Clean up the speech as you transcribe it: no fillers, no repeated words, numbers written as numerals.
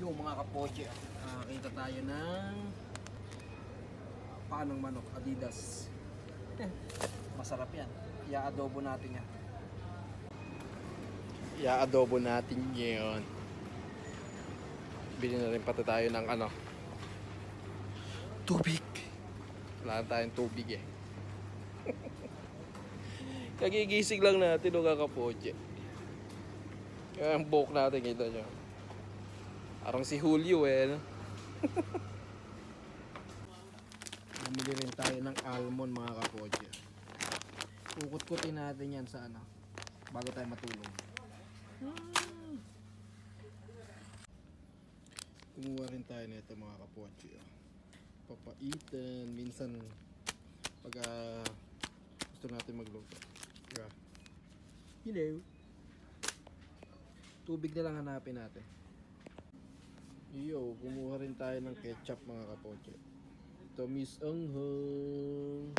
Yung mga kapoche, kita tayo ng paanong manok, Adidas. Masarap yan. I-adobo natin yan. I-adobo natin yun. Bili na rin pati tayo ng tubig. Wala na tayong tubig eh. Kagigising lang natin mga kapoche. Kaya ang buhok natin, kita nyo. Parang si Julio eh. No? Bumili rin tayo ng almond mga kapoche. Kukut-kutin natin yan sa bago tayo matulog. Kumuha rin tayo nito mga kapoche. Papaitan. Minsan pag gusto natin magluto. Yeah. Hello. Tubig na lang hanapin natin. Yo, kumuha rin tayo ng ketchup mga kapoche. Ito Miss Anghang.